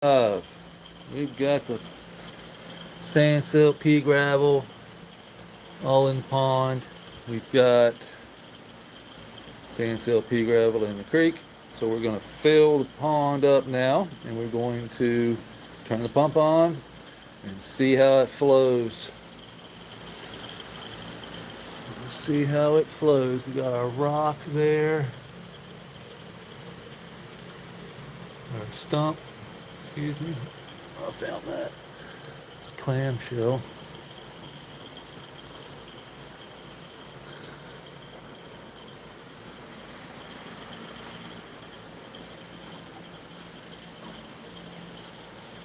We've got the sand silt, pea gravel, all in the pond. We've got sand silt, pea gravel in the creek. So we're going to fill the pond up now, and we're going to turn the pump on and see how it flows. Let's see how it flows. We got our rock there, our stump. Excuse me. I found that clamshell.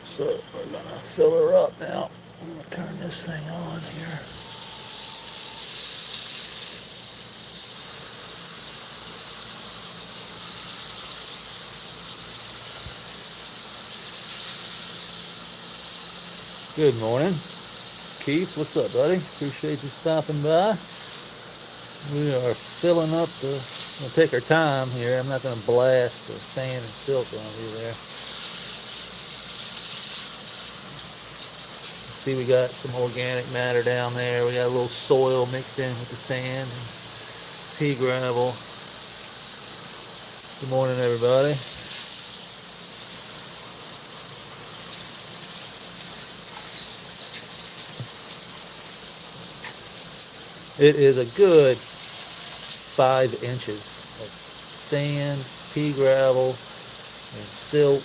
So we're gonna fill her up now. I'm gonna turn this thing on here. Good morning, Keith. What's up, buddy? Appreciate you stopping by. We are filling up the. We'll take our time here. I'm not gonna blast the sand and silt on you there. See, we got some organic matter down there. We got a little soil mixed in with the sand and pea gravel. Good morning, everybody. It is a good 5 inches of sand, pea gravel, and silt,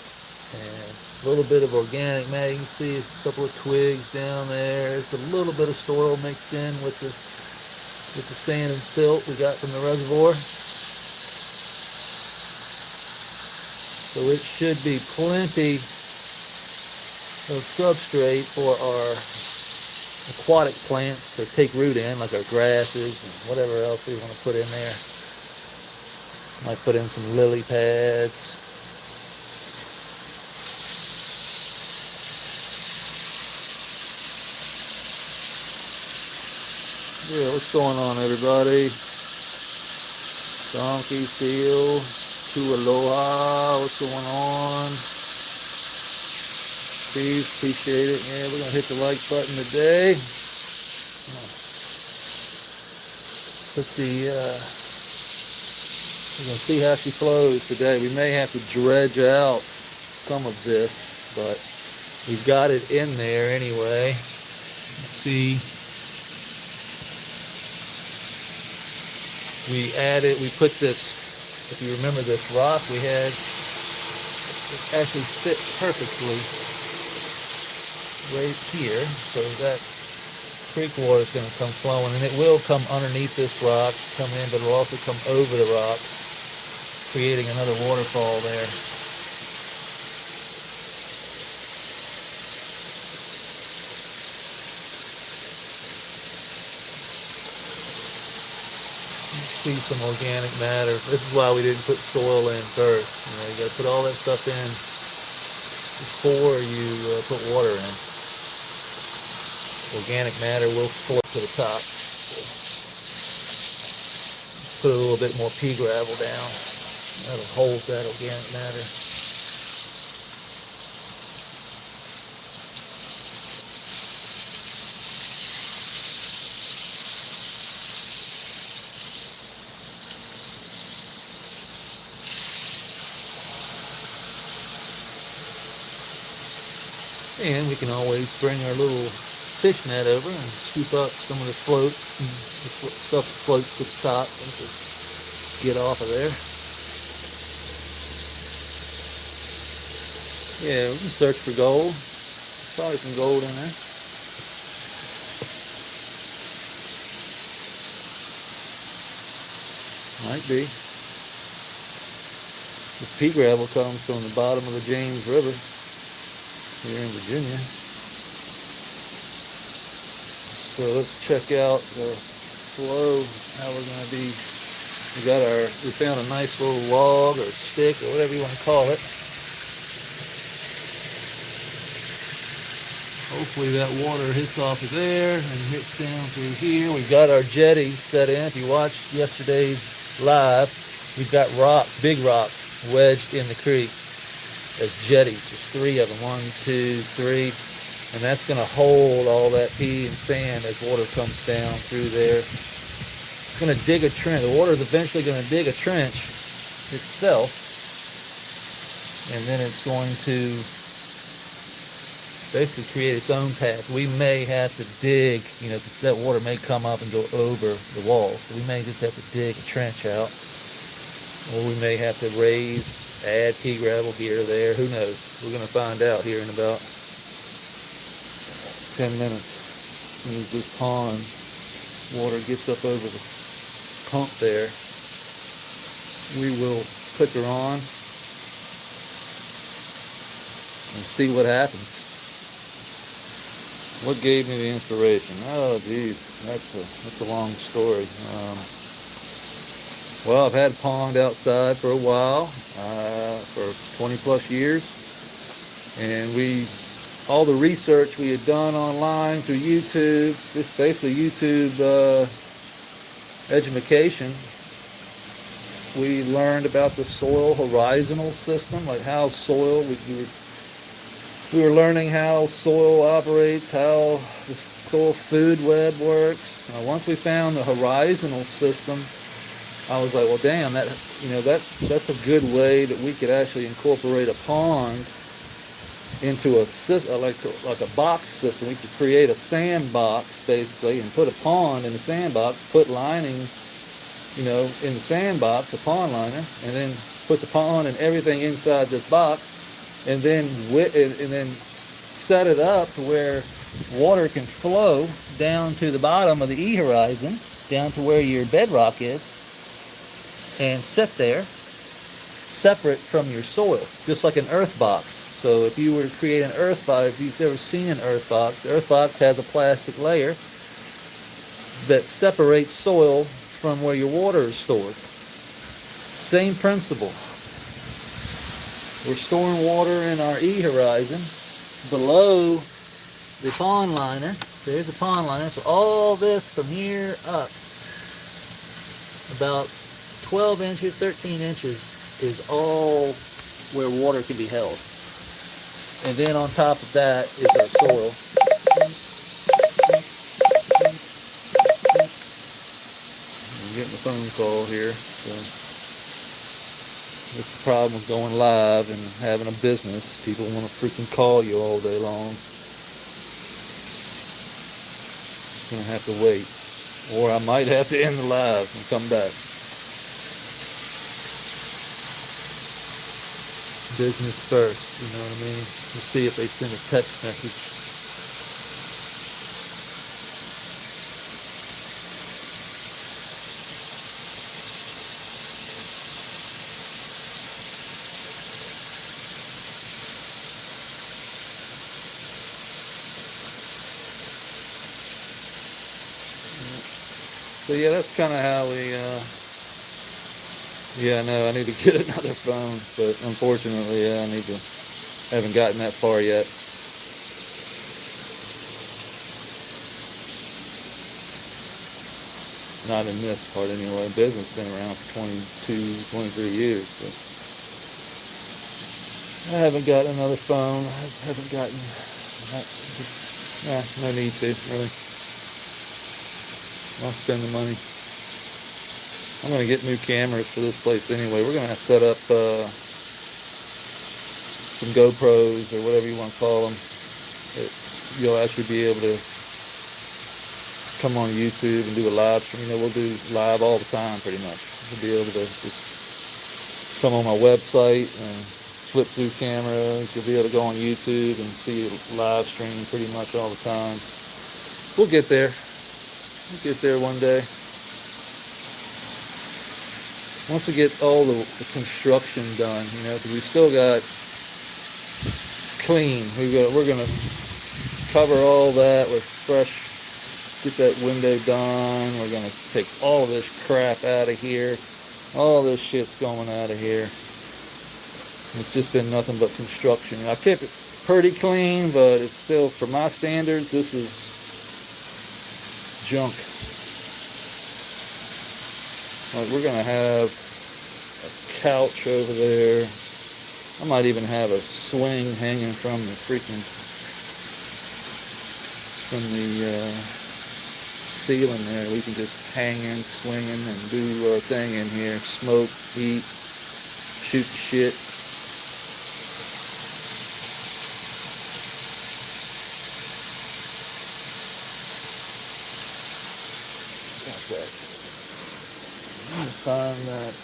and a little bit of organic matter. You can see a couple of twigs down there. There's a little bit of soil mixed in with the sand and silt we got from the reservoir. So it should be plenty of substrate for our aquatic plants to take root in, like our grasses and whatever else we want to put in there. Might put in some lily pads. Yeah, what's going on, everybody? Donkey Seal, to Aloha, what's going on? Steve, appreciate it. Yeah, we're gonna hit the like button today. We're gonna see how she flows today. We may have to dredge out some of this, but we've got it in there anyway. Let's see. We put this, if you remember this rock we had, it actually fit perfectly right here. So that creek water is going to come flowing, and it will come underneath this rock, come in, but it'll also come over the rock, creating another waterfall there. See some organic matter. This is why we didn't put soil in first. You got to put all that stuff in before you put water in. Organic matter will float to the top. Put a little bit more pea gravel down. That'll hold that organic matter. And we can always bring our little fish net over and scoop up some of the float, and the stuff that floats to the top, and just get off of there. Yeah, we can search for gold. Probably some gold in there. Might be. This pea gravel comes from the bottom of the James River here in Virginia. So let's check out the flow, how we're going to be. We found a nice little log or stick or whatever you want to call it. Hopefully that water hits off of there and hits down through here. We've got our jetties set in. If you watched yesterday's live, we've got big rocks wedged in the creek. as jetties. There's 3 of them, 1, 2, 3, and that's going to hold all that pee and sand as water comes down through there. It's going to dig a trench. The water is eventually going to dig a trench itself, and then it's going to basically create its own path. We may have to dig, because that water may come up and go over the walls. So we may just have to dig a trench out, or we may have to add pea gravel here or there. Who knows? We're going to find out here in about 10 minutes. As this pond water gets up over the pump there, we will put her on and see what happens. What gave me the inspiration? Oh, geez, that's a long story. Well, I've had a pond outside for a while, for 20 plus years, and all the research we had done online through YouTube, just basically YouTube education, we learned about the soil horizontal system, like how soil, we were learning how soil operates, how the soil food web works. Once we found the horizontal system, I was like, well, damn, that's a good way that we could actually incorporate a pond into a system, like a box system. We could create a sandbox, basically, and put a pond in the sandbox, put lining, in the sandbox, the pond liner, and then put the pond and everything inside this box, and then set it up to where water can flow down to the bottom of the E-horizon, down to where your bedrock is, and sit there separate from your soil, just like an earth box. So if you were to create an earth box, if you've ever seen an earth box, the earth box has a plastic layer that separates soil from where your water is stored. Same principle. We're storing water in our E-horizon below the pond liner. There's the pond liner. So all this from here up, about 12 inches, 13 inches, is all where water can be held. And then on top of that is our soil. I'm getting a phone call here. So that's the problem with going live and having a business. People want to freaking call you all day long. Just gonna have to wait. Or I might have to end the live and come back. Business first, you know what I mean? Let's see if they send a text message. So yeah, that's kind of how we, yeah, no, I need to get another phone, but unfortunately, yeah, haven't gotten that far yet. Not in this part anyway. Business been around for 22, 23 years, but I haven't got another phone. I haven't gotten, no need to, really. I'll spend the money. I'm going to get new cameras for this place anyway. We're going to set up some GoPros or whatever you want to call them. You'll actually be able to come on YouTube and do a live stream. We'll do live all the time pretty much. You'll be able to just come on my website and flip through cameras. You'll be able to go on YouTube and see a live stream pretty much all the time. We'll get there. We'll get there one day. Once we get all the construction done, because we still got clean. We're gonna cover all that with fresh. Get that window done. We're gonna take all of this crap out of here. All this shit's going out of here. It's just been nothing but construction. I kept it pretty clean, but it's still, for my standards, this is junk. Like, we're gonna have a couch over there, I might even have a swing hanging from the ceiling there. We can just hang in, swinging, and do our thing in here. Smoke, eat, shoot shit. Okay. Let me find that.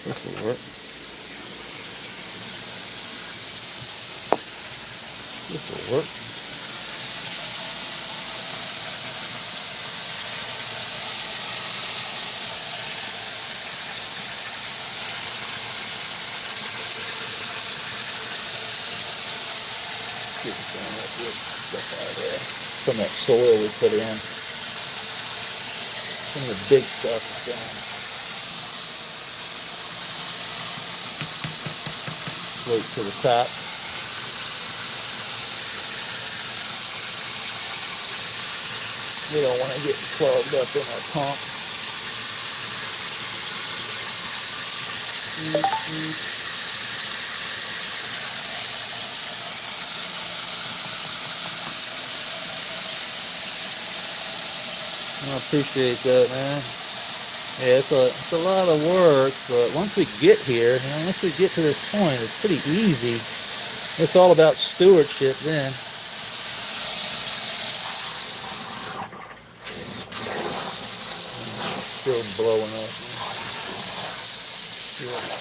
This will work. This will work. Get some of that good stuff out of there. Some of that soil we put in. Some of the big stuff is gone. Float to the top. We don't want to get clogged up in our pump. I appreciate that, man. Yeah, it's a lot of work, but once we get here, once we get to this point, it's pretty easy. It's all about stewardship then. Still blowing up. Yeah.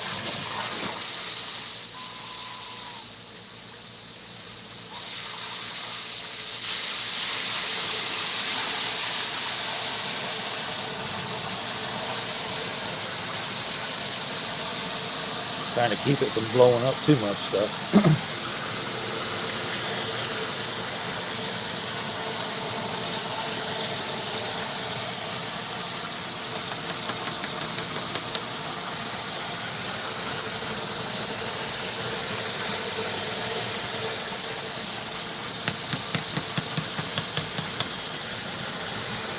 Trying to keep it from blowing up too much stuff.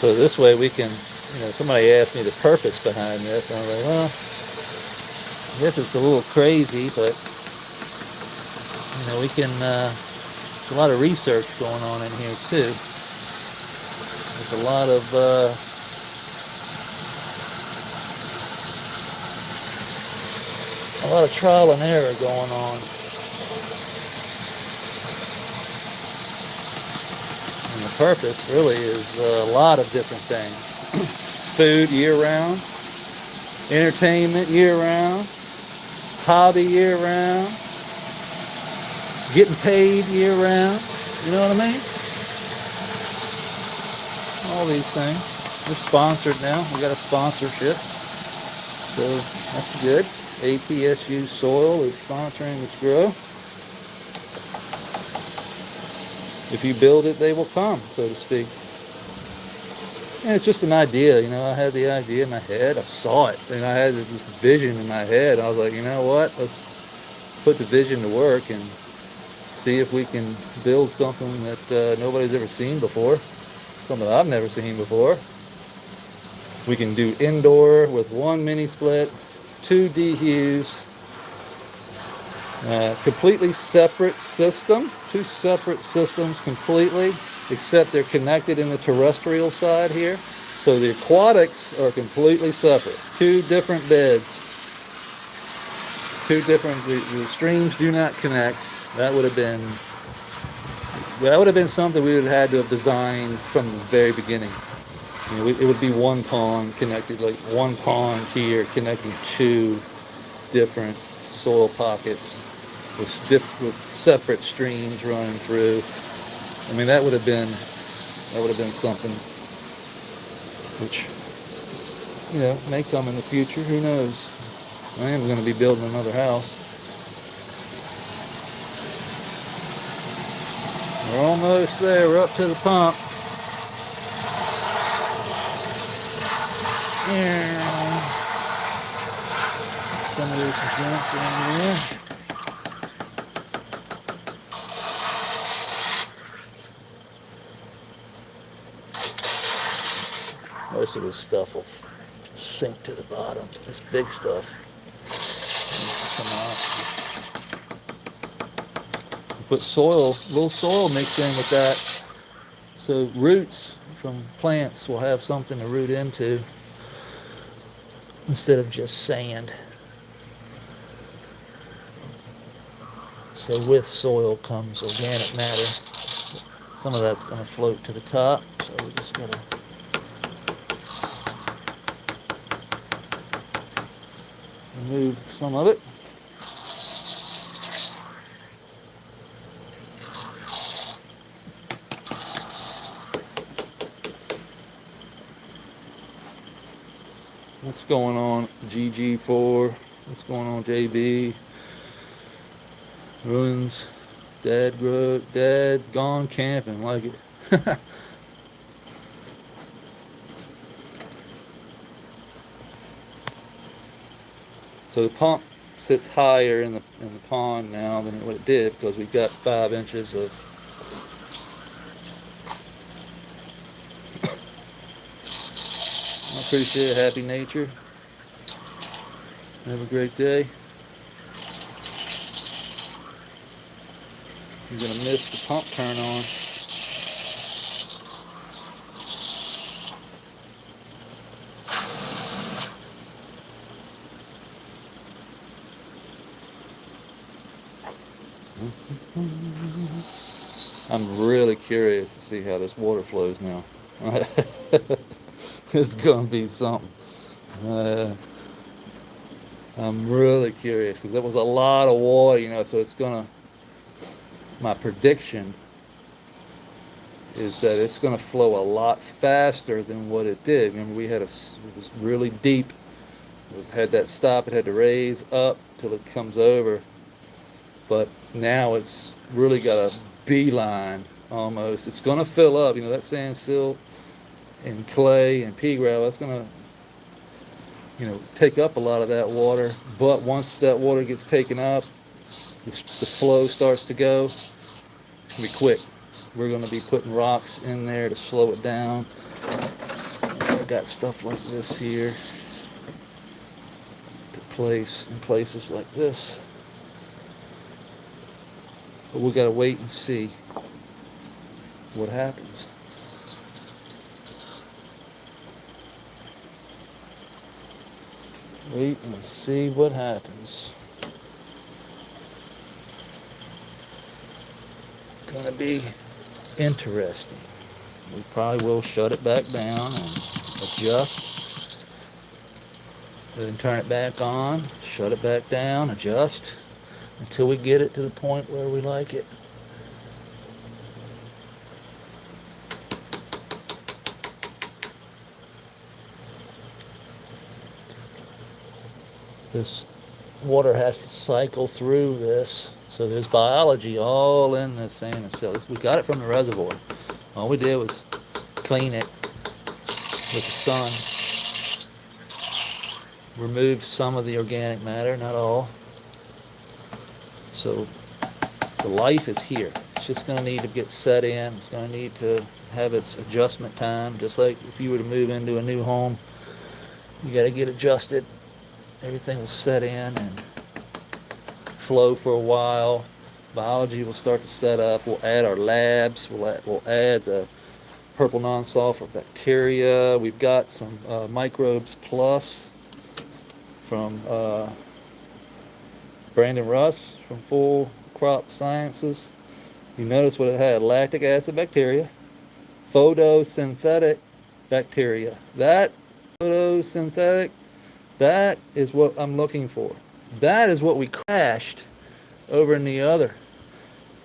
So this way we can, somebody asked me the purpose behind this, and I was like, well, I guess it's a little crazy, but we can. There's a lot of research going on in here too. There's a lot of trial and error going on. And the purpose really is a lot of different things: food year-round, entertainment year-round, hobby year-round, getting paid year-round. You know what I mean? All these things. We're sponsored now. We got a sponsorship, so that's good. APSU Soil is sponsoring this grow. If you build it, they will come, so to speak. And it's just an idea, I had the idea in my head. I saw it, and I had this vision in my head. I was like, you know what? Let's put the vision to work and see if we can build something that nobody's ever seen before, something I've never seen before. We can do indoor with one mini split, 2 DHUs, completely separate system, 2 separate systems completely, except they're connected in the terrestrial side here. So the aquatics are completely separate, 2 different beds, 2 different, the streams do not connect. That would have been something we would have had to have designed from the very beginning. It would be one pond connected, like one pond here connecting 2 different soil pockets with separate streams running through. I mean, that would have been something which may come in the future. Who knows? I am going to be building another house. We're almost there. We're up to the pump. Some of this junk in here. Most of this stuff will sink to the bottom. This big stuff come out. Put soil, a little soil mixed in with that, so roots from plants will have something to root into instead of just sand. So with soil comes organic matter. Some of that's going to float to the top, so we just got to remove some of it. What's going on, GG4? What's going on, JB? Ruins. Dad's gone camping, like it. So the pump sits higher in the pond now than what it did because we've got 5 inches of I appreciate it. Happy nature. Have a great day. You're going to miss the pump turn on. I'm really curious to see how this water flows now. It's going to be something. I'm really curious because that was a lot of water, you know, so it's going to, my prediction is that it's going to flow a lot faster than what it did. Remember, it was really deep. It had that stop, it had to raise up till it comes over. But now it's really got a beeline almost. It's going to fill up, you know, that sand silt and clay and pea gravel, that's going to, you know, take up a lot of that water. But once that water gets taken up, the flow starts to go. It's going to be quick. We're going to be putting rocks in there to slow it down. I've got stuff like this here to place in places like this. But we got to wait and see what happens. Wait and see what happens. Gonna be interesting. We probably will shut it back down and adjust. Then turn it back on, shut it back down, adjust until we get it to the point where we like it. This water has to cycle through this, so there's biology all in this sand and silt. We got it from the reservoir. All we did was clean it with the sun, remove some of the organic matter, not all. So the life is here. It's just going to need to get set in. It's going to need to have its adjustment time, just like if you were to move into a new home. You got to get adjusted. Everything will set in and flow for a while. Biology will start to set up. We'll add our labs. We'll add the purple non-sulfur bacteria. We've got some microbes plus from Brandon Russ from Full Crop Sciences. You notice what it had: lactic acid bacteria, photosynthetic bacteria. That photosynthetic, that is what I'm looking for. That is what we crashed over in the other.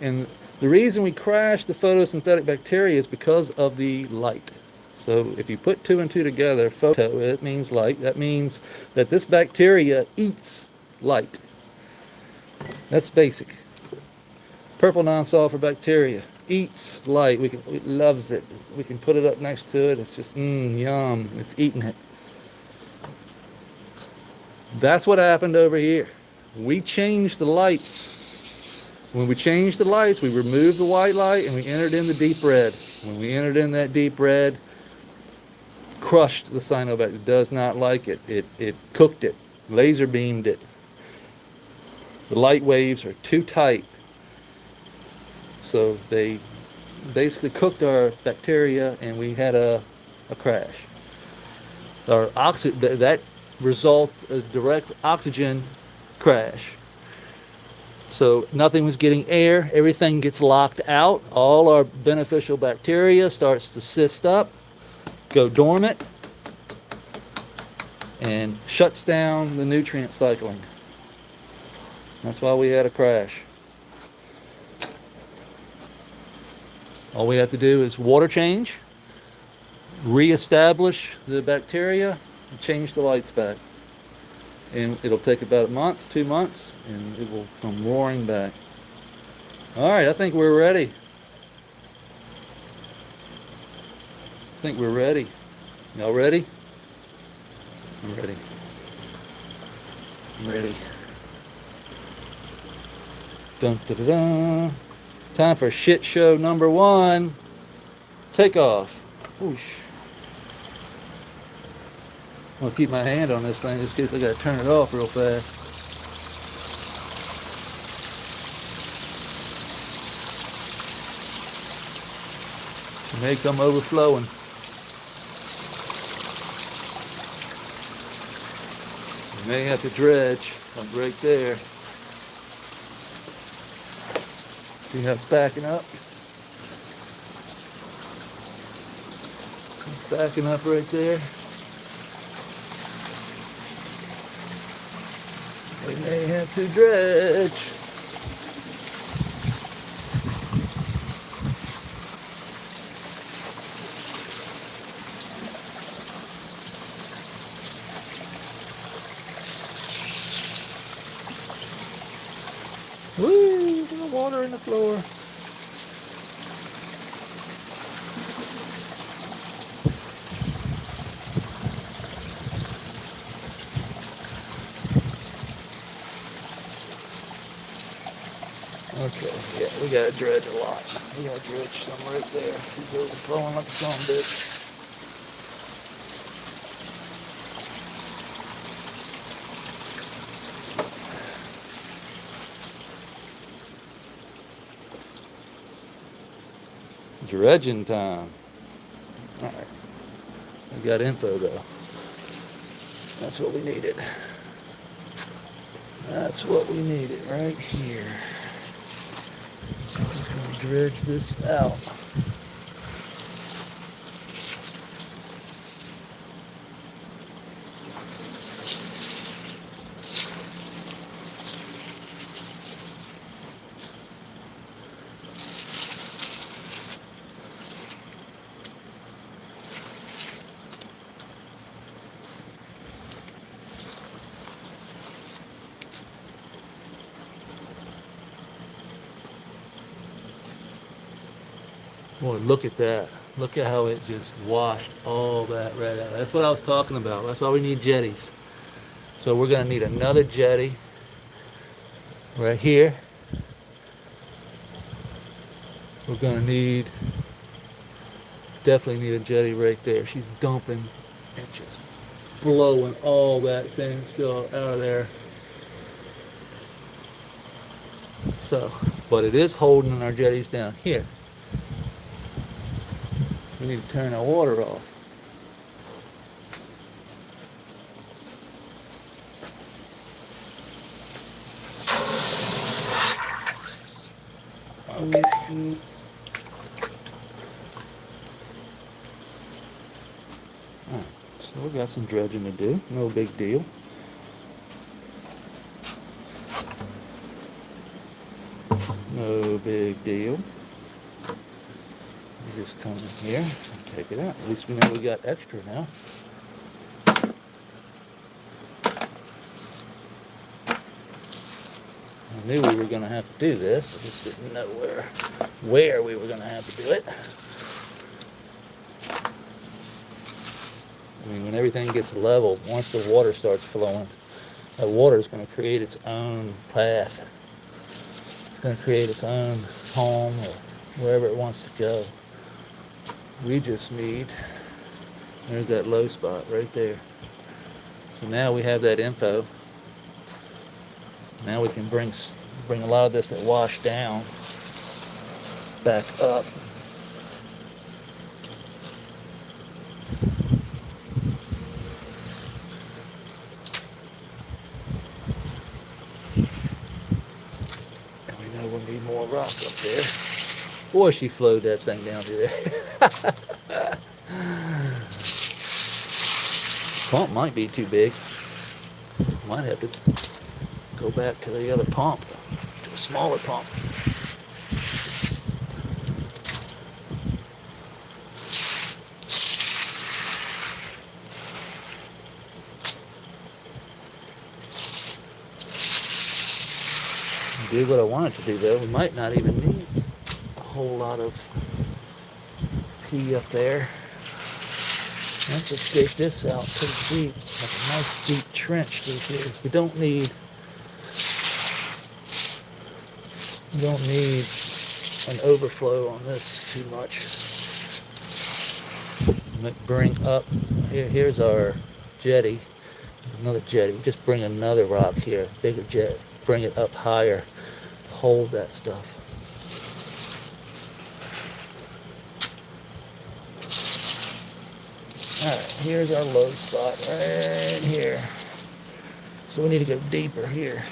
And the reason we crashed the photosynthetic bacteria is because of the light. So if you put 2 and 2 together, photo, it means light. That means that this bacteria eats light. That's basic. Purple non-sulfur bacteria eats light. It loves it. We can put it up next to it. It's just yum. It's eating it. That's what happened over here. We changed the lights. When we changed the lights, we removed the white light and we entered in the deep red. When we entered in that deep red, crushed the cyanobacteria. It does not like it. It cooked it, laser beamed it. The light waves are too tight, so they basically cooked our bacteria, and we had a crash. That result a direct oxygen crash. So nothing was getting air. Everything gets locked out. All our beneficial bacteria starts to cyst up, go dormant, and shuts down the nutrient cycling. That's why we had a crash. All we have to do is water change, reestablish the bacteria, and change the lights back. And it'll take about a month, 2 months, and it will come roaring back. All right, I think we're ready. Y'all ready? I'm ready. Dun, dun, dun, dun. Time for shit show number 1. Takeoff. Whoosh. I'm gonna keep my hand on this thing just in case I gotta turn it off real fast. It may come overflowing. You may have to dredge. I'm right there. See how it's backing up? It's backing up right there. We may have to dredge. Woo! There's water in the floor. Okay, yeah, we gotta dredge a lot. We gotta dredge some right there. He's overflowing like a son of a bitch. Dredging time. Alright. We got info though. That's what we needed. That's what we needed right here. I'm just gonna dredge this out. Boy, look at that. Look at how it just washed all that right out. That's what I was talking about. That's why we need jetties. So we're going to need another jetty right here. We're going to definitely need a jetty right there. She's dumping and just blowing all that sand silt out of there. So, but it is holding our jetties down here. We need to turn our water off. Okay. Alright, so we got some dredging to do. No big deal. No big deal. Just come in here and take it out. At least we know we got extra now. I knew we were going to have to do this. I just didn't know where we were going to have to do it. I mean, when everything gets leveled, once the water starts flowing, that water is going to create its own path. It's going to create its own home or wherever it wants to go. We just need There's that low spot right there. So now we have that info. Now we can bring a lot of this that washed down back up. And we know we'll need more rock up there. Boy, she flowed that thing down to there. Pump might be too big. Might have to go back to the other pump, to a smaller pump. Do what I wanted to do though. We might not even need a whole lot of pee up there. Let's just dig this out pretty deep, like a nice deep trench through here. We don't need an overflow on this too much. Might bring up here's our jetty. There's another jetty. We just bring another rock here, bigger jet. Bring it up higher to hold that stuff. Alright, here's our low spot right here. So we need to go deeper here.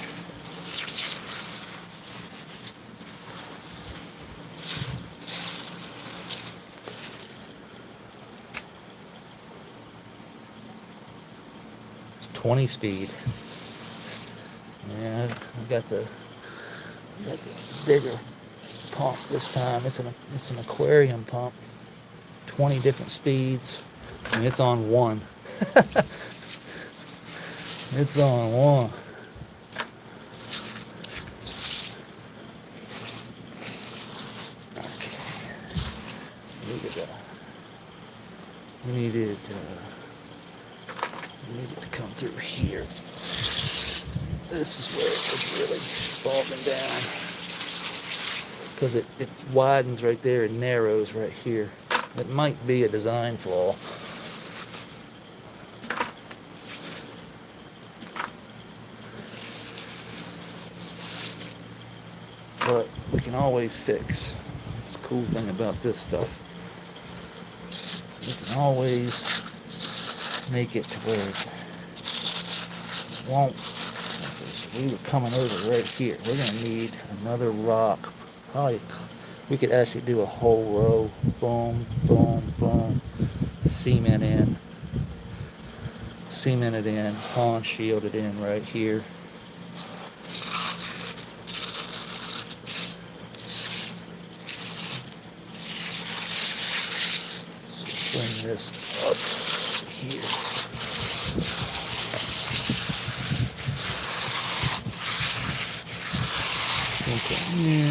It's 20 speed. Yeah, we got the bigger pump this time. It's an aquarium pump. 20 different speeds. And it's on one. It's on one. Okay. Look at that. We needed to come through here. This is where it was really bogging down. Because it widens right there and narrows right here. It might be a design flaw. But we can always fix. That's the cool thing about this stuff. We can always make it to where it won't. We were coming over right here. We're going to need another rock. Probably we could actually do a whole row. Boom, boom, boom. Cement it in. Pond shielded in right here. Bring this up here. Okay. Yeah.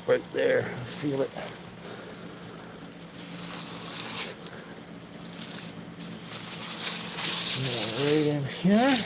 Right there. I feel it. Get some more right in here.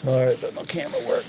Sorry about my camera work.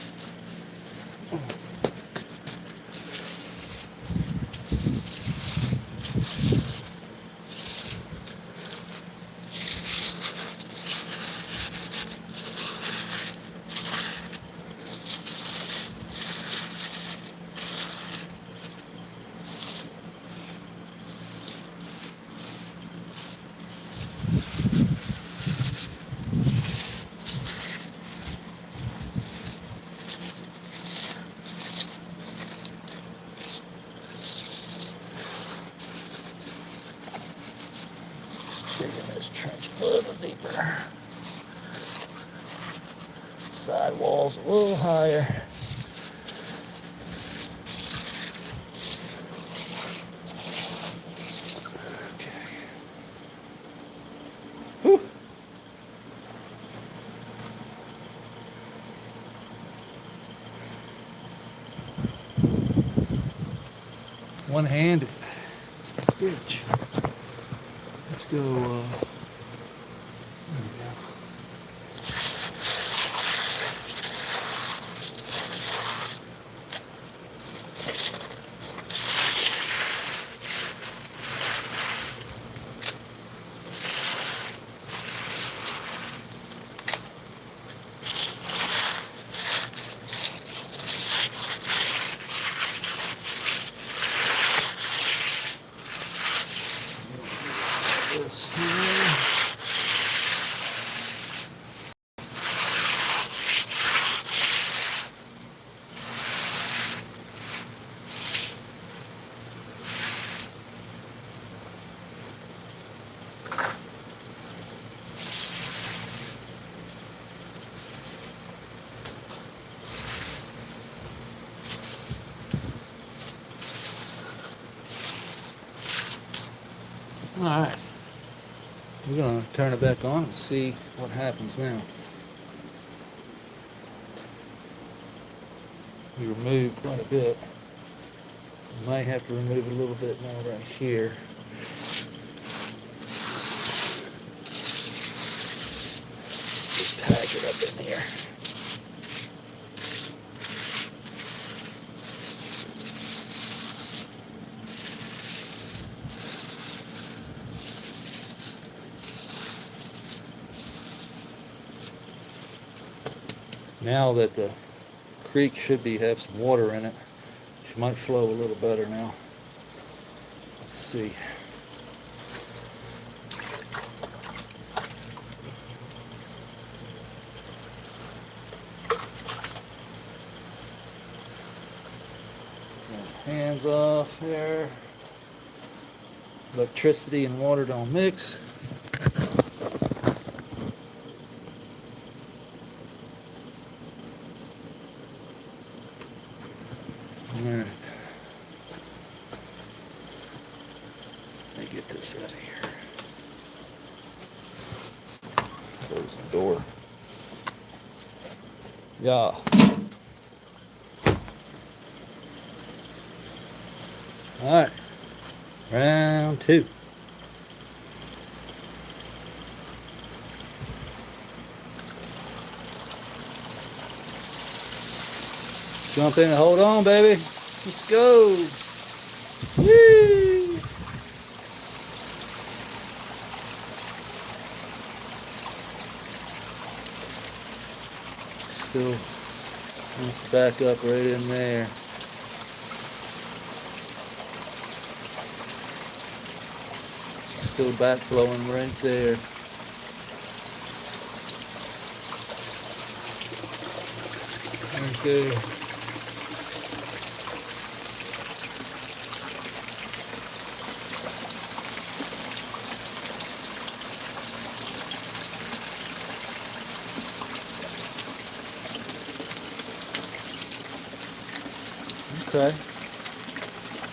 Digging this trench a little deeper. sidewalls a little higher. Okay. Whew. One-handed. Bitch. Let's go. There we go. This here. All right. We're going to turn it back on and see what happens now. We removed quite a bit. We might have to remove a little bit more right here. Just pack it up in here. Now that the creek should have some water in it, she might flow a little better now. Let's see. Hands off there. Electricity and water don't mix. Alright. Let me get this out of here. Close the door. Yeah. Alright. Round two. Jump in and hold on, baby. Let's go. Woo! Still, let's back up right in there. Still backflowing right there. Okay. Okay.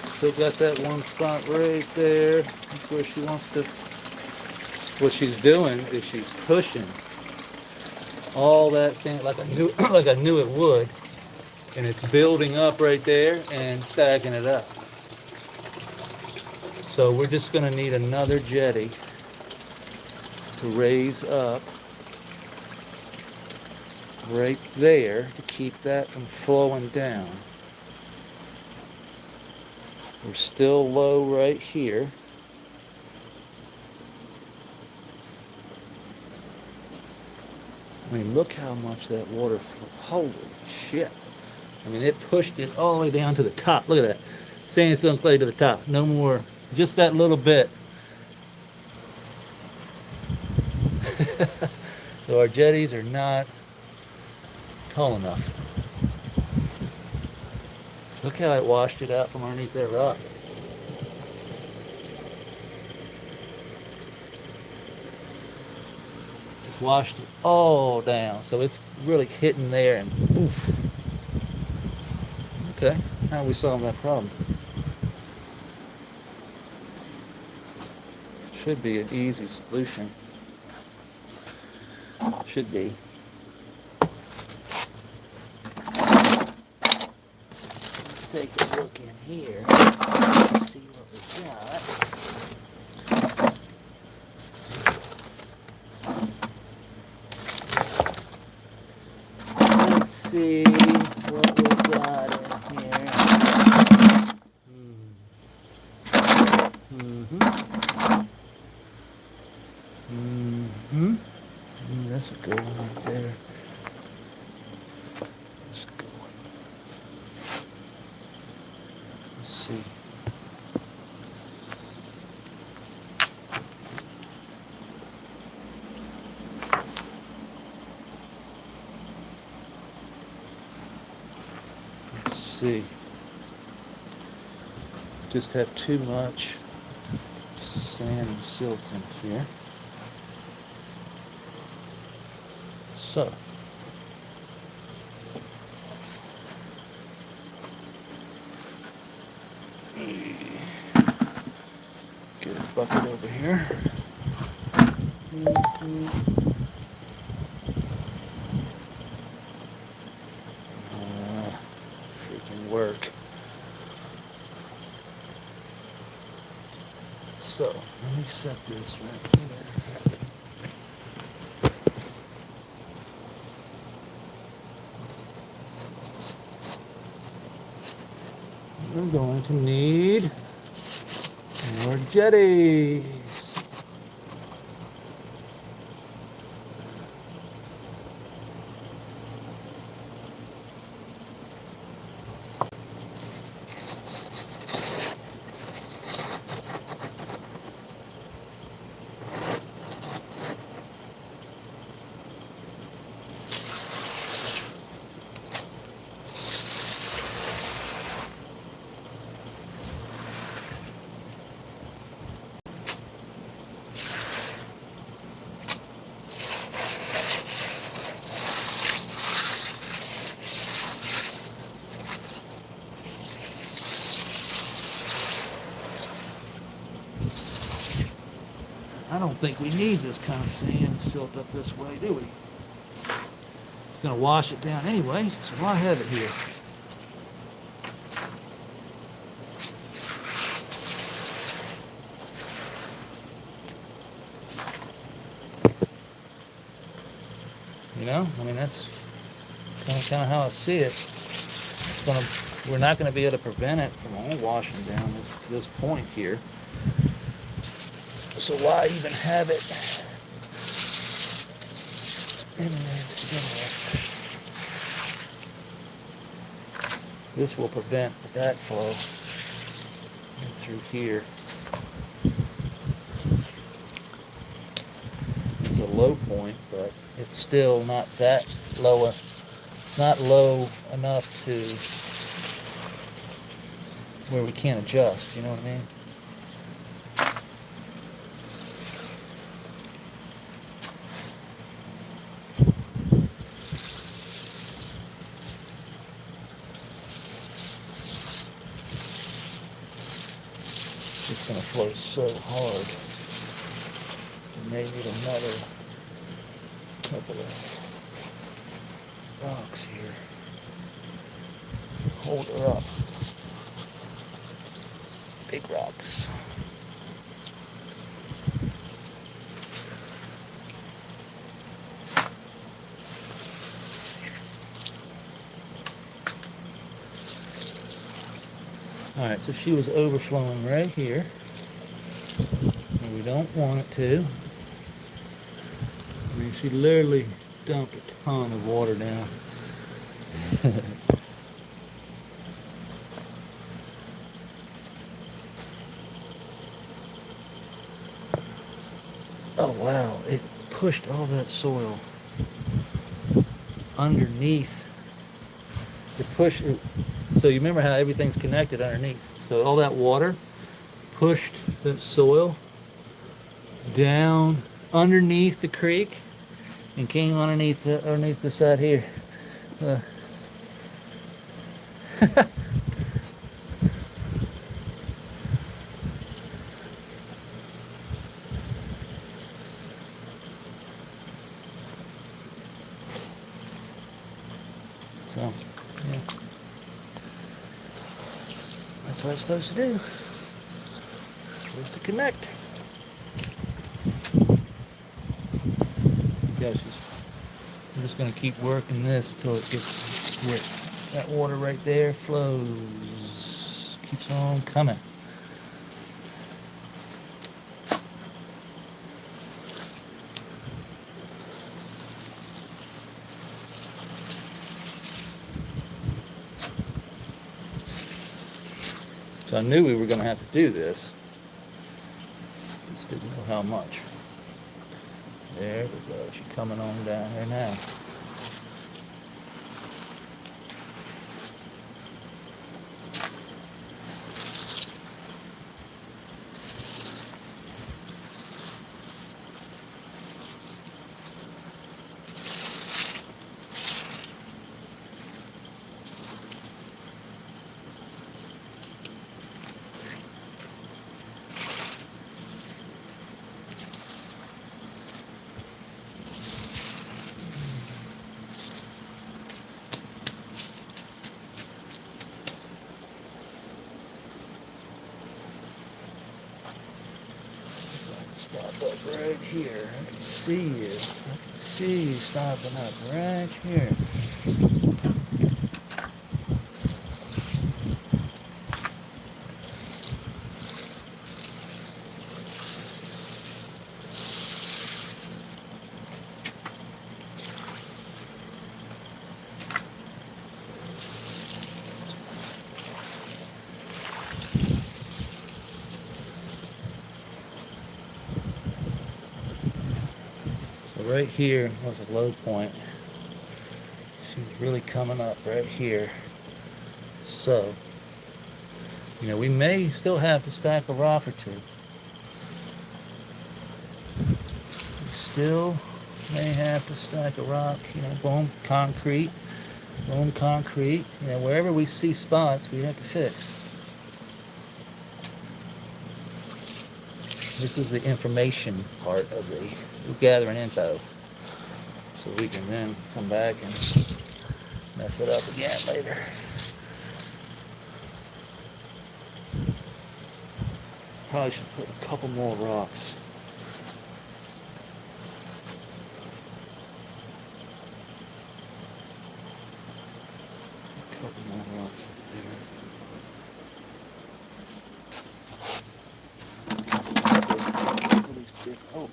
Still got that one spot right there. That's where she wants to. What she's doing is she's pushing all that sand like I knew it would, and it's building up right there and stacking it up. So we're just going to need another jetty to raise up right there to keep that from flowing down. We're still low right here. I mean, look how much that water holy shit. I mean, it pushed it all the way down to the top. Look at that. Sandstone clay to the top. No more, just that little bit. So our jetties are not tall enough. Look how it washed it out from underneath that rock. Just It's washed it all down, so it's really hitting there and oof. Okay, how do we solve that problem? Should be an easy solution. Should be. Let's take a look in here. See what we got. Let's see what we got in here. That's a good one right there. That's a good one. Let's see. Let's see. Just have too much sand and silt in here. So, get a bucket over here. Freaking work. So, let me set this right here. We're going to need more jetties. I don't think we need this kind of sand and silt up this way, do we? It's going to wash it down anyway, so why have it here? You know, I mean, that's kind of how I see it. We're not going to be able to prevent it from all washing down to this point here. So why even have it in there to begin with? This will prevent the backflow through here. It's a low point, but it's still not that low. It's not low enough to where we can't adjust, you know what I mean? It's going to flow so hard. We may need another couple of rocks here. Hold her up. Big rocks. Alright, so she was overflowing right here. And we don't want it to. I mean, she literally dumped a ton of water down. Oh wow, it pushed all that soil underneath. It pushed it. So you remember how everything's connected underneath. So all that water pushed that soil down underneath the creek and came underneath the side here. Uh, so, yeah. That's what I'm supposed to do. Supposed to connect. Yeah, I'm just going to keep working this till it gets where that water right there flows. Keeps on coming. So I knew we were going to have to do this. Just didn't know how much. There we go. She's coming on down here now. Stop up right here. I can see you. I can see you stopping up right here. So right here was a low point. She's really coming up right here. So, we may still have to stack a rock or two. We still may have to stack a rock, boom, concrete, wherever we see spots, we have to fix. This is the information part of the gathering info. So we can then come back and mess it up again later. Probably should put a couple more rocks. A couple more rocks right there. Oh.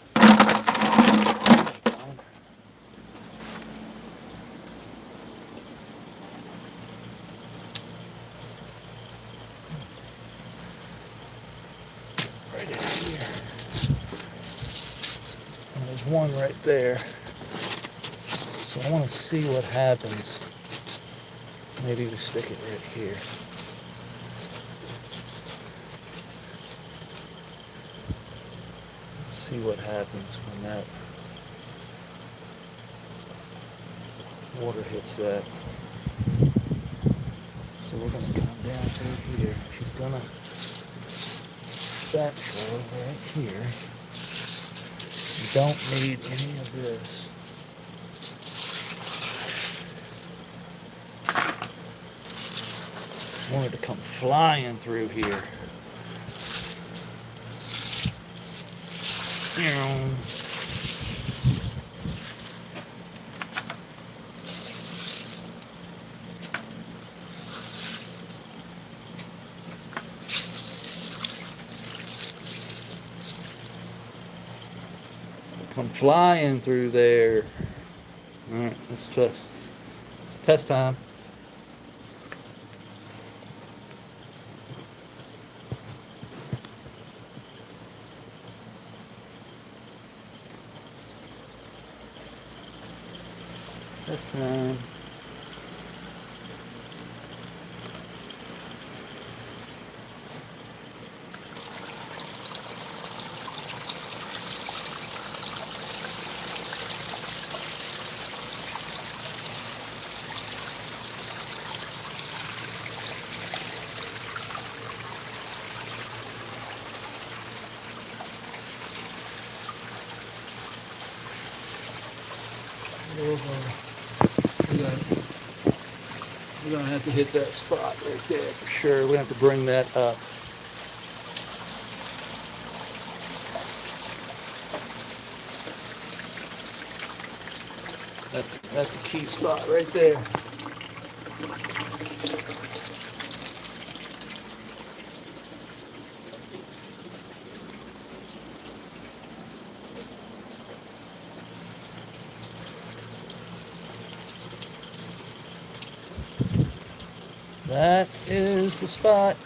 Right in here. And there's one right there. So I want to see what happens. Maybe we stick it right here. See what happens when that water hits that. So we're going to come down through here. She's going to backflow right here. You don't need any of this. I want her to come flying through here. Come flying through there. All right, let's test time. Test time. We're gonna have to hit that spot right there for sure. We have to bring that up. That's a key spot right there. That is the spot.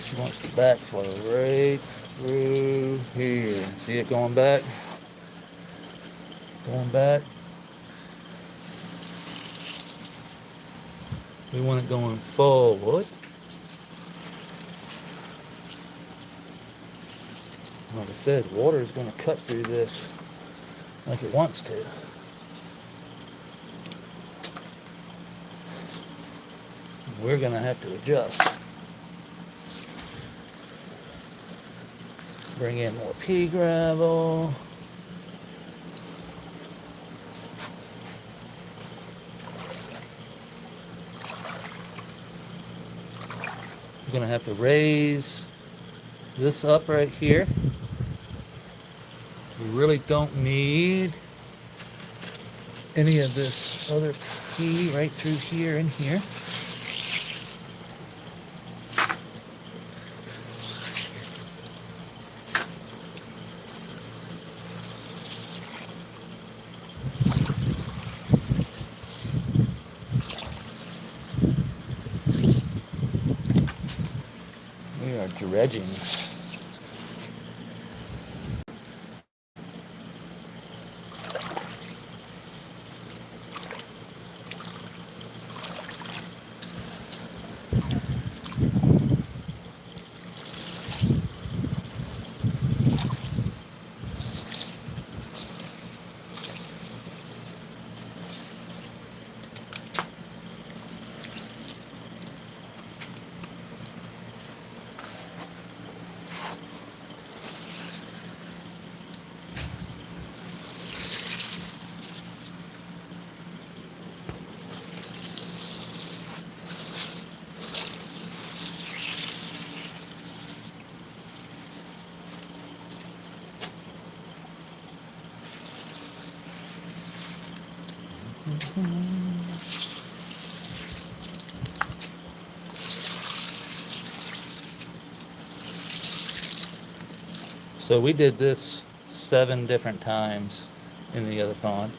She wants the backflow right through here. See it going back? Going back. We want it going forward. Like I said, water is going to cut through this like it wants to. We're going to have to adjust. Bring in more pea gravel. We're going to have to raise this up right here. We really don't need any of this other pea right through here and here. We are dredging. So we did this 7 different times in the other pond.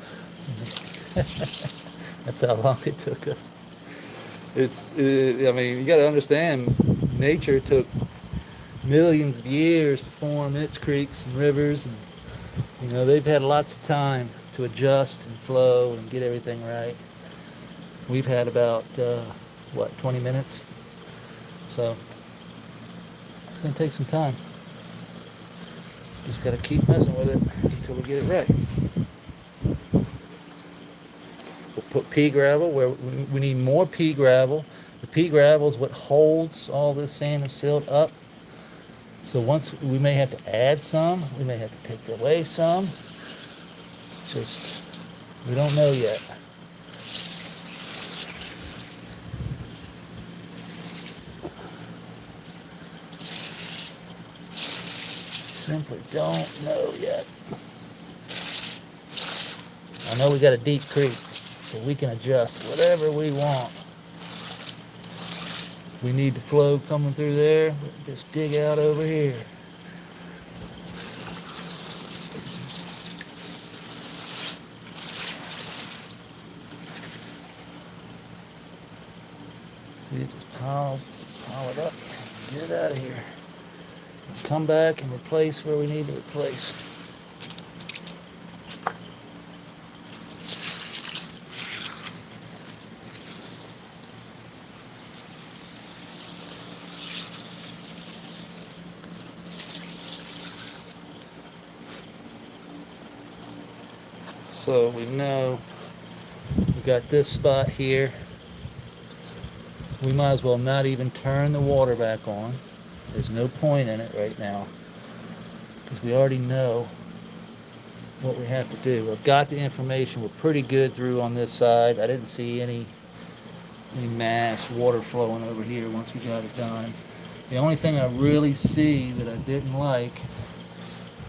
That's how long it took us. I mean, you got to understand, nature took millions of years to form its creeks and rivers, and they've had lots of time to adjust and flow and get everything right. We've had about 20 minutes, so it's going to take some time. Just got to keep messing with it until we get it right. We'll put pea gravel where we need more pea gravel. The pea gravel is what holds all this sand and silt up. So once we may have to add some, we may have to take away some. Just, we don't know yet. Simply don't know yet. I know we got a deep creek, so we can adjust whatever we want. We need the flow coming through there, just dig out over here. See, it just pile it up, get it out of here. Come back and replace where we need to replace. So we know we got this spot here. we might as well not even turn the water back on. There's no point in it right now because we already know what we have to do. I've got the information. We're pretty good through on this side. I didn't see any mass water flowing over here once we got it done. The only thing I really see that I didn't like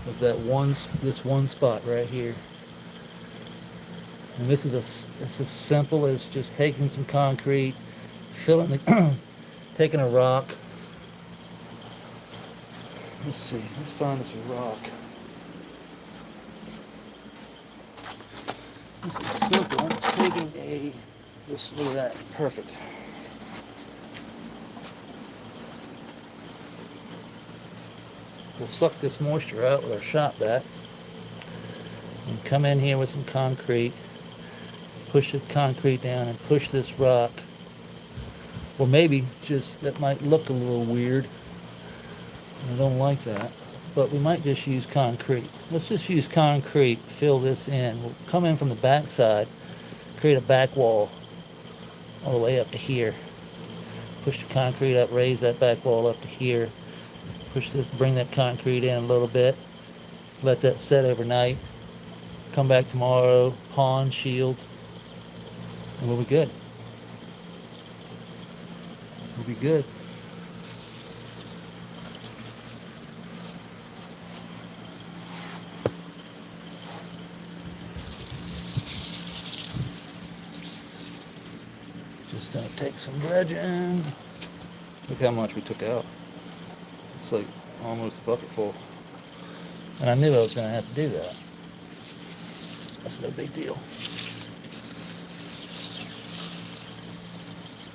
was this one spot right here. And it's as simple as just taking some concrete, taking a rock. Let's see, let's find us a rock. This is simple. It's taking look at that, perfect. We'll suck this moisture out with our shop vac and come in here with some concrete, push the concrete down and push this rock. Or maybe just, that might look a little weird. I don't like that, but we might just use concrete. Let's just use concrete, fill this in. We'll come in from the back side, create a back wall all the way up to here. Push the concrete up, raise that back wall up to here. Push this, bring that concrete in a little bit. Let that set overnight. Come back tomorrow, pond, shield, and we'll be good. We'll be good. Just gonna take some dredging. Look how much we took out. It's like almost a bucket full. And I knew I was gonna have to do that. That's no big deal.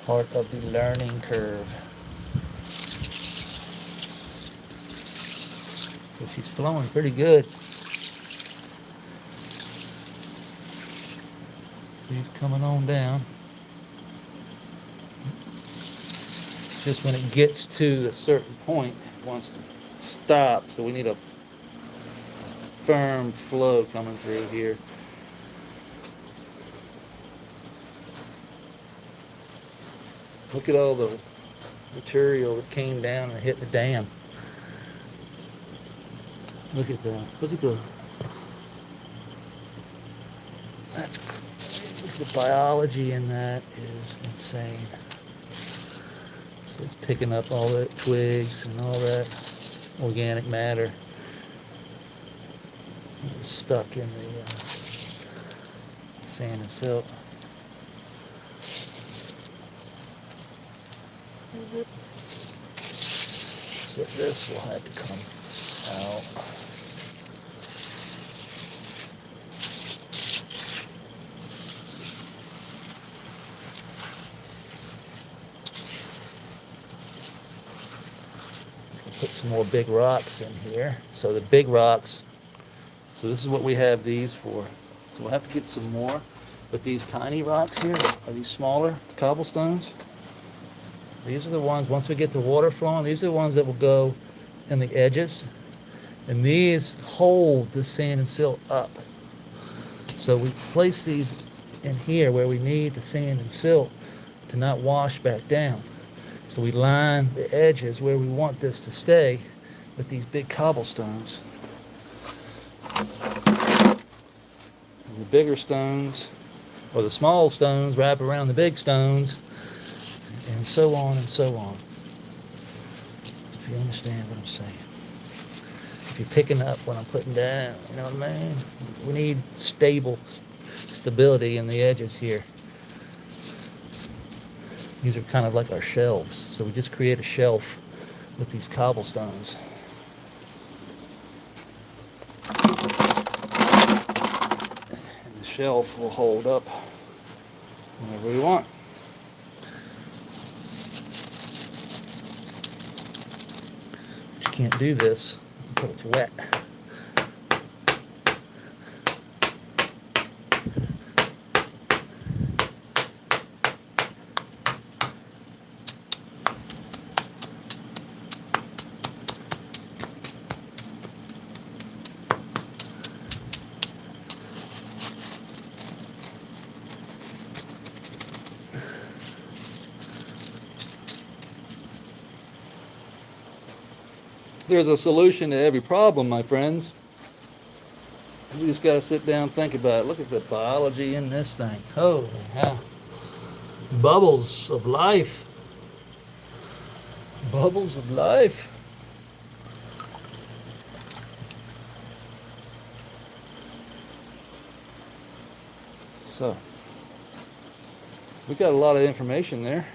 Part of the learning curve. So she's flowing pretty good. She's coming on down. Just when it gets to a certain point, it wants to stop. So we need a firm flow coming through here. Look at all the material that came down and hit the dam. Look at that. Look at the biology in that is insane. So it's picking up all the twigs and all that organic matter. It was stuck in the sand and silt. So this will have to come out. Put some more big rocks in here. So the big rocks, so this is what we have these for. So we'll have to get some more. But these tiny rocks here are these smaller cobblestones. These are the ones, once we get the water flowing, these are the ones that will go in the edges. And these hold the sand and silt up. So we place these in here where we need the sand and silt to not wash back down. So we line the edges where we want this to stay with these big cobblestones. And the bigger stones, or the small stones, wrap around the big stones, and so on and so on. If you understand what I'm saying. If you're picking up what I'm putting down, you know what I mean? We need stability in the edges here. These are kind of like our shelves. So we just create a shelf with these cobblestones. And the shelf will hold up whenever we want. But you can't do this until it's wet. There's a solution to every problem, my friends. You just gotta sit down and think about it. Look at the biology in this thing. Holy hell. Bubbles of life. Bubbles of life. So, we got a lot of information there.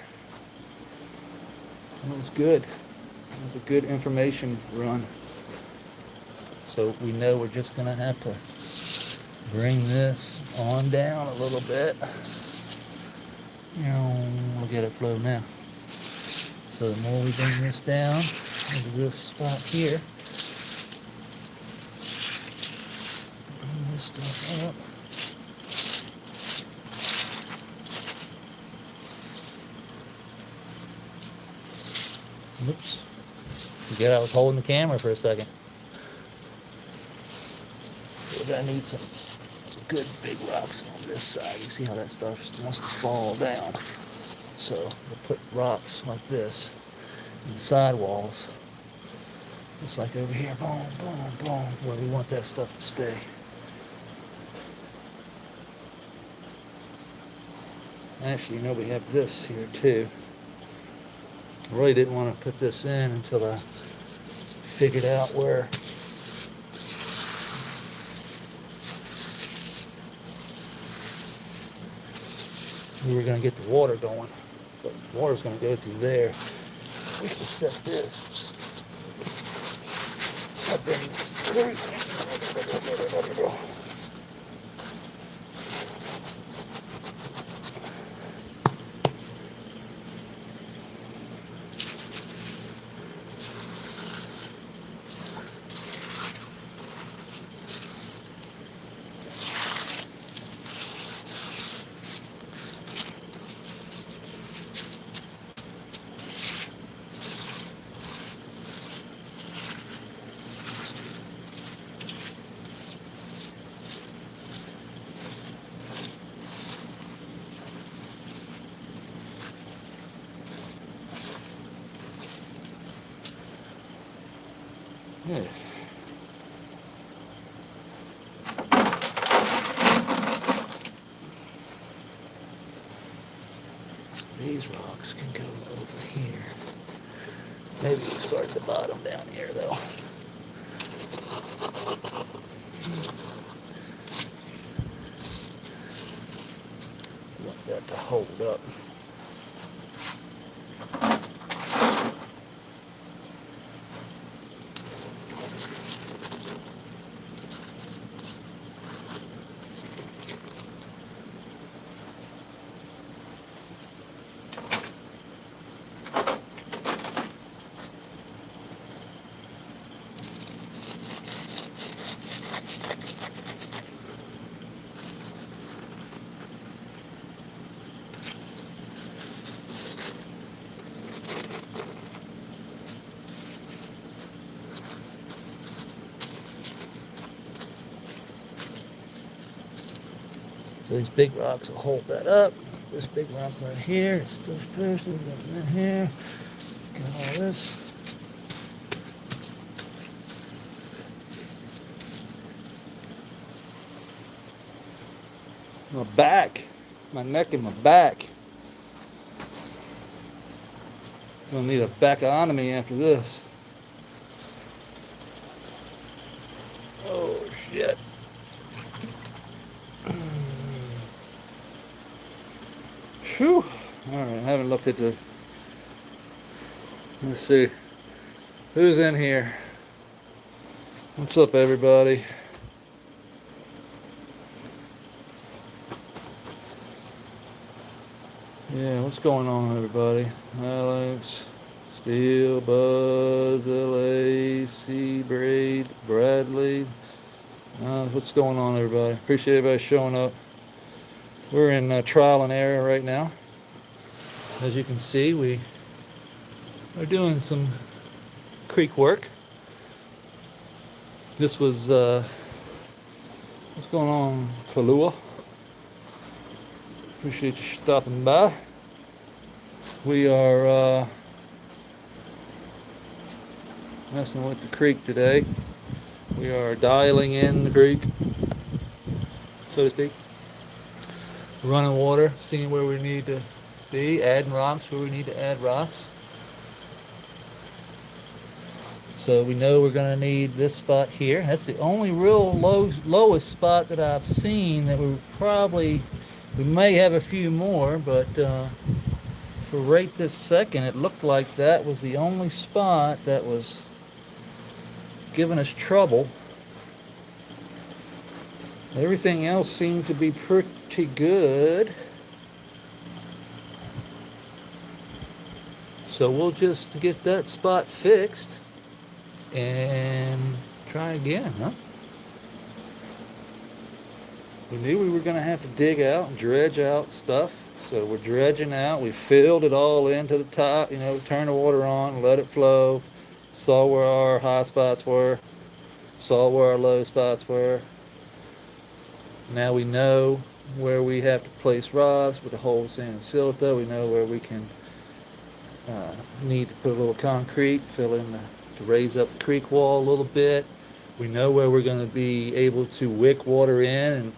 It was good. It was a good information run. So we know we're just gonna have to bring this on down a little bit. Look at it flow now. So the more we bring this down into this spot here, bring this stuff up. Oops. Forget I was holding the camera for a second. So we're gonna need some good big rocks on this side. You see how that stuff wants to fall down. So we'll put rocks like this in the sidewalls. Just like over here, boom, boom, boom, where we want that stuff to stay. Actually, we have this here too. I really didn't want to put this in until I figured out where we were going to get the water going. But the water's going to go through there. So we can set this up in this creek. Yeah. These rocks can go over here. Maybe we'll start at the bottom down here though. Want that to hold up. So these big rocks will hold that up. This big rock right here, it's still pushing, got that here, got all this. My back, my neck and my back. Gonna need a backotomy after this. Oh shit. Whew. Alright, I haven't looked at the... Let's see. Who's in here? What's up, everybody? Yeah, what's going on, everybody? Alex, Steel, Buzz, LA, C, Braid, Bradley. What's going on, everybody? Appreciate everybody showing up. We're in trial and error right now. As you can see, we are doing some creek work. This was, what's going on, Kalua? Appreciate you stopping by. We are messing with the creek today. We are dialing in the creek, so to speak. Running water, seeing where we need to be, adding rocks where we need to add rocks. So we know we're going to need this spot here. That's the only real lowest spot that I've seen that we may have a few more, but for right this second, it looked like that was the only spot that was giving us trouble. Everything else seemed to be pretty good. So we'll just get that spot fixed and try again, huh? We knew we were going to have to dig out and dredge out stuff. So we're dredging out. We filled it all into the top, turn the water on, let it flow. Saw where our high spots were. Saw where our low spots were. Now we know where we have to place rocks with the whole sand and silta. We know where we can need to put a little concrete, fill in to raise up the creek wall a little bit. We know where we're going to be able to wick water in and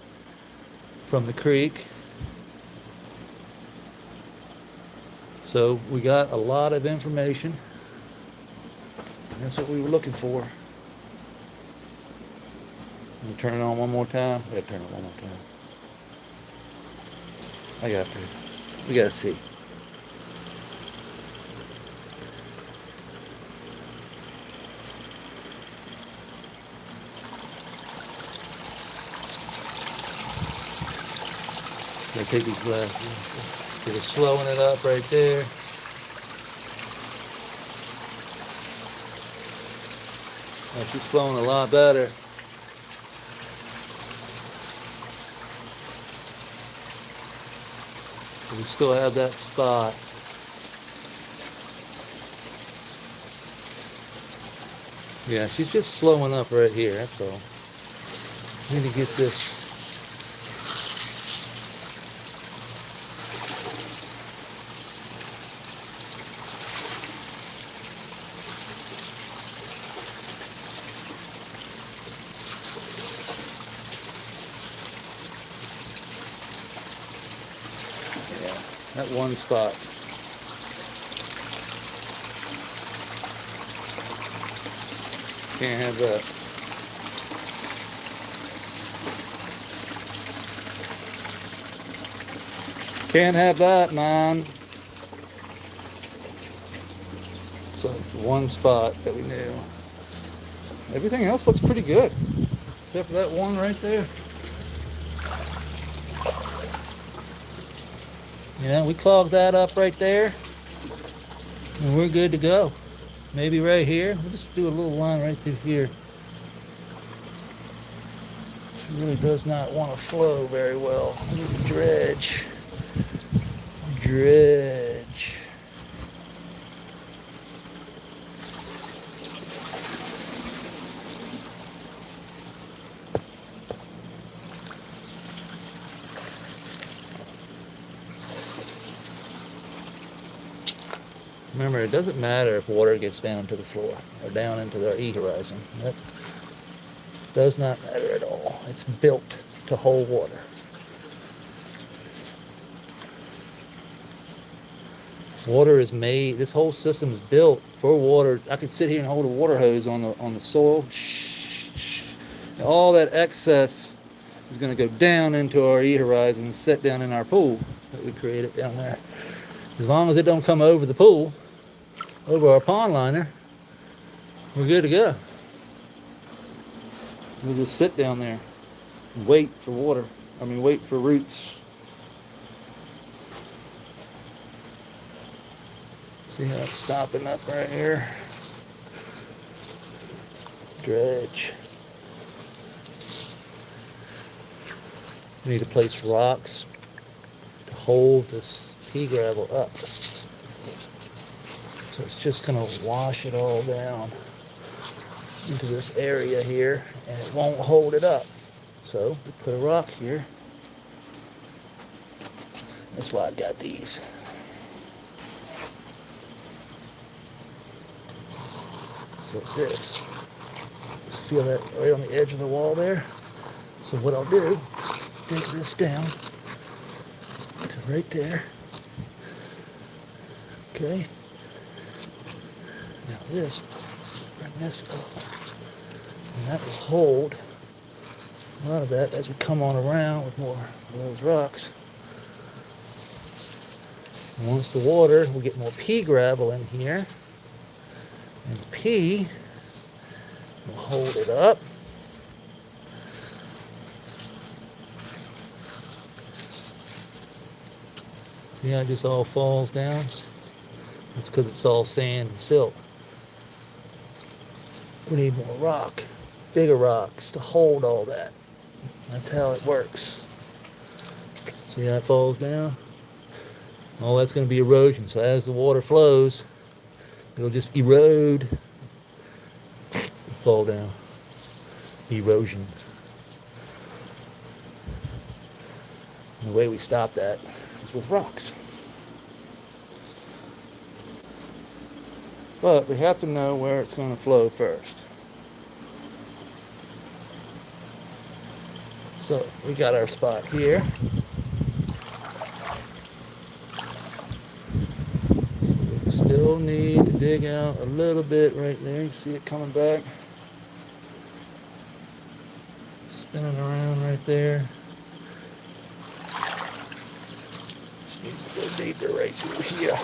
from the creek. So we got a lot of information. That's what we were looking for. Let me turn it on one more time. I gotta turn it one more time. I got to. We gotta see. Gotta take these glasses. See, they're slowing it up right there. Now she's flowing a lot better. But we still have that spot. Yeah, she's just slowing up right here, that's all. Need to get this. That one spot. Can't have that. Can't have that, man. So one spot that we knew. Everything else looks pretty good, except for that one right there. Yeah, we clogged that up right there, and we're good to go. Maybe right here. We'll just do a little line right through here. It really does not want to flow very well. We need to dredge. Dredge. Remember, it doesn't matter if water gets down to the floor or down into the E-horizon. That does not matter at all. It's built to hold water. Water is made, this whole system is built for water. I could sit here and hold a water hose on the soil. All that excess is going to go down into our E-horizon and sit down in our pool that we created down there. As long as it don't come over the pool, over our pond liner, we're good to go. We'll just sit down there and wait for water. Wait for roots. See how it's stopping up right here? Dredge. We need to place rocks to hold this pea gravel up. So it's just going to wash it all down into this area here, and it won't hold it up. So we put a rock here. That's why I got these. Just like this. Just feel that right on the edge of the wall there. So what I'll do is dig this down to right there. Okay. Now this, bring this up. And that will hold a lot of that as we come on around with more of those rocks. And once the water, we'll get more pea gravel in here. And the pea will hold it up. See how it just all falls down? That's because it's all sand and silt. We need more rock, bigger rocks to hold all that. That's how it works. See how it falls down? All that's going to be erosion. So as the water flows, it'll just erode, fall down. Erosion. And the way we stop that is with rocks. But we have to know where it's going to flow first. So we got our spot here. So we still need to dig out a little bit right there. You see it coming back. Spinning around right there. Just needs to go deeper right through here.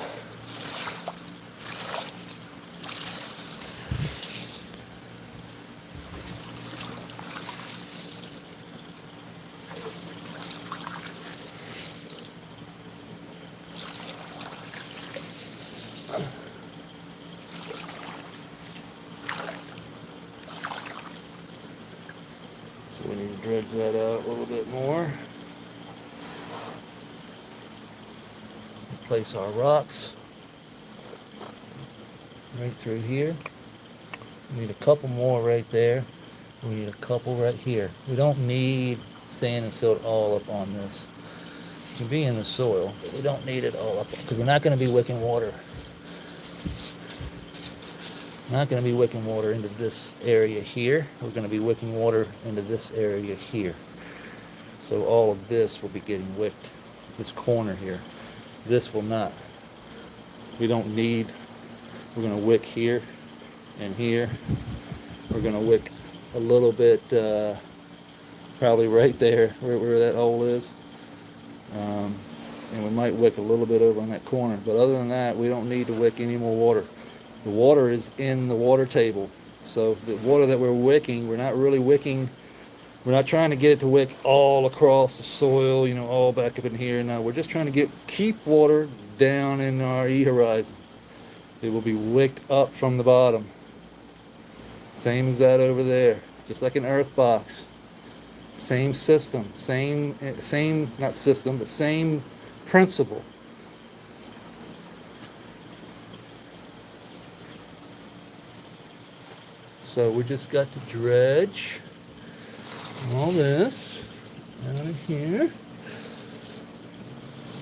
So we need to dredge that out a little bit more. Place our rocks right through here. We need a couple more right there. We need a couple right here. We don't need sand and silt all up on this. It can be in the soil, but we don't need it all up because we're not going to be wicking water. We're not going to be wicking water into this area here. We're going to be wicking water into this area here. So all of this will be getting wicked. This corner here. This will not. We don't need, we're going to wick here and here. We're going to wick a little bit, probably right there where that hole is. And we might wick a little bit over on that corner. But other than that, we don't need to wick any more water. The water is in the water table. So the water that we're wicking, we're not really wicking. We're not trying to get it to wick all across the soil, you know, all back up in here. No, we're just trying to keep water down in our E horizon. It will be wicked up from the bottom. Same as that over there, just like an earth box. Same system, same not system, but same principle. So we just got to dredge all this out of here.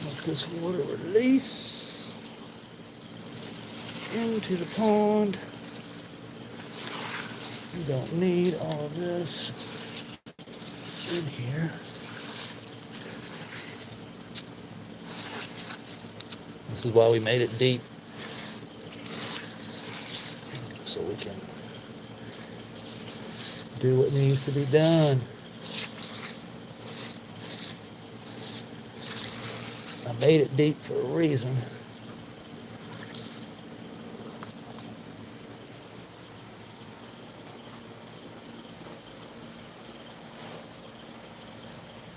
Let this water release into the pond. We don't need all of this in here. This is why we made it deep. So we can do what needs to be done. I made it deep for a reason.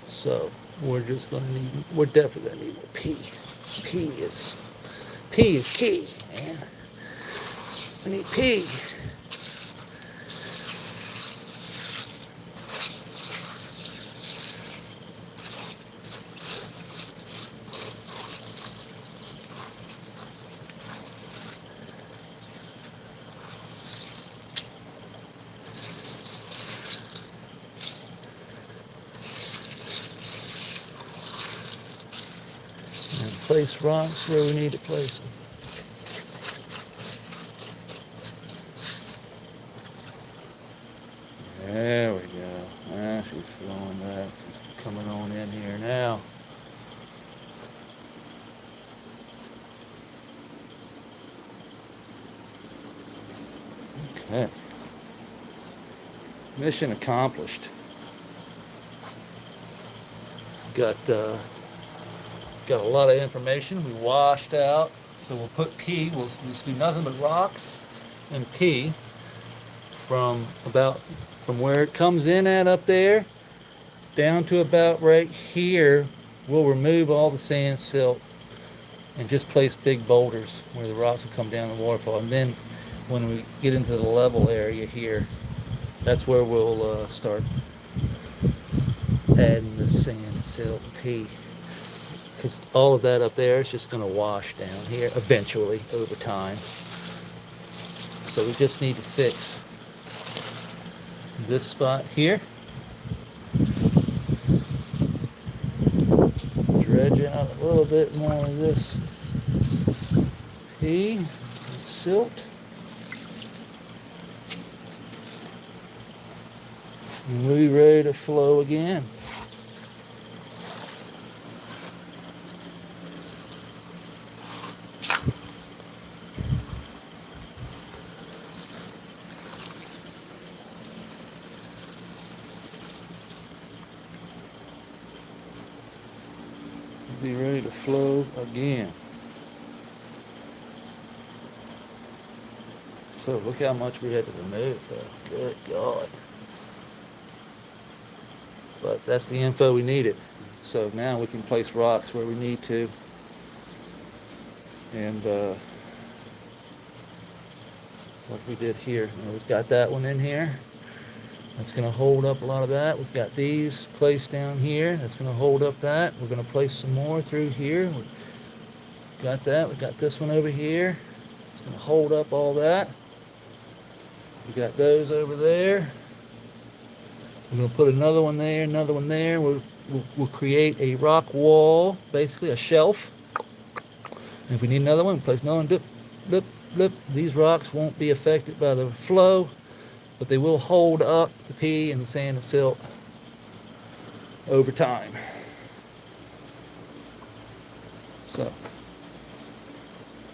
So we're definitely gonna need more pea. Pea is key, man. We need pea. Place rocks where we need to place them. There we go. Ah, she's flowing back. She's coming on in here now. Okay. Mission accomplished. Got a lot of information. We washed out. So we'll put P. We'll just do nothing but rocks and P from where it comes in at up there down to about right here. We'll remove all the sand silt and just place big boulders where the rocks will come down the waterfall. And then when we get into the level area here, that's where we'll start adding the sand, silt, and P. Because all of that up there is just going to wash down here eventually over time. So we just need to fix this spot here. Dredge out a little bit more of this P and silt. And we'll be ready to flow again. Be ready to flow again. So look how much we had to remove. Good God. But that's the info we needed. So now we can place rocks where we need to. And what we did here. We've got that one in here. That's going to hold up a lot of that. We've got these placed down here. That's going to hold up that. We're going to place some more through here. We've got that. We've got this one over here. It's going to hold up all that. We got those over there. We're going to put another one there, another one there. We'll create a rock wall, basically a shelf. And if we need another one, place another one. Dip, dip, dip. These rocks won't be affected by the flow, but they will hold up the P and the sand and silt over time. So,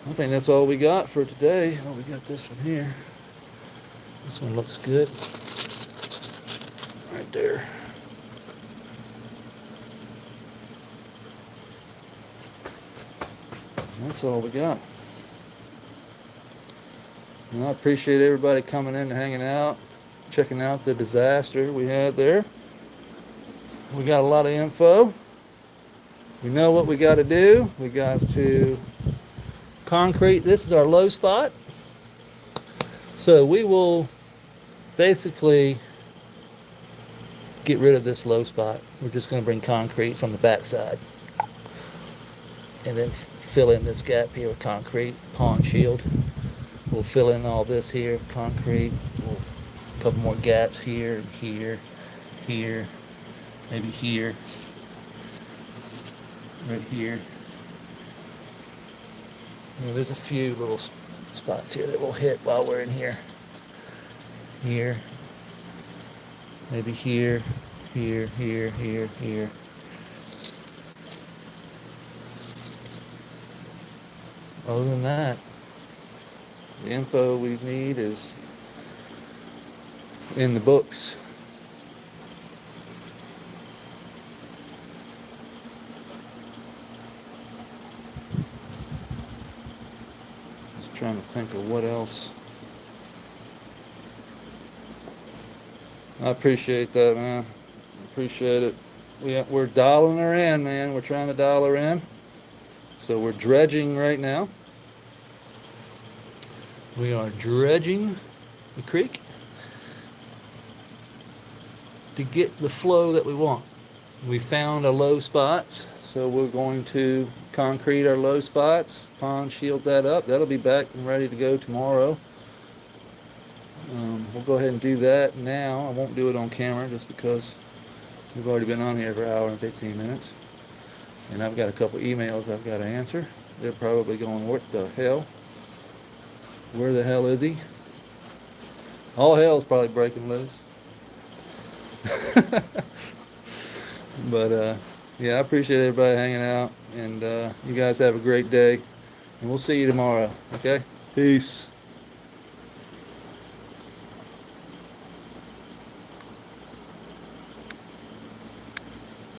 I think that's all we got for today. Oh, we got this one here. This one looks good. Right there. And that's all we got. And I appreciate everybody coming in and hanging out, checking out the disaster we had there. We got a lot of info. We know what we got to do. We got to concrete. This is our low spot. So we will basically get rid of this low spot. We're just going to bring concrete from the backside. And then fill in this gap here with concrete, pond shield. We'll fill in all this here, concrete. A couple more gaps here, here, here, maybe here, right here. There's a few little spots here that we'll hit while we're in here. Here, maybe here, here, here, here, here. Other than that, the info we need is in the books. Just trying to think of what else. I appreciate that, man. Appreciate it. We're dialing her in, man. We're trying to dial her in. So we're dredging right now. We are dredging the creek to get the flow that we want. We found a low spot, so we're going to concrete our low spots, pond shield that up. That'll be back and ready to go tomorrow. We'll go ahead and do that now. I won't do it on camera just because we've already been on here for an hour and 15 minutes. And I've got a couple emails I've got to answer. They're probably going, what the hell? Where the hell is he? All hell's probably breaking loose. But yeah, I appreciate everybody hanging out, and you guys have a great day, and we'll see you tomorrow. Okay, peace.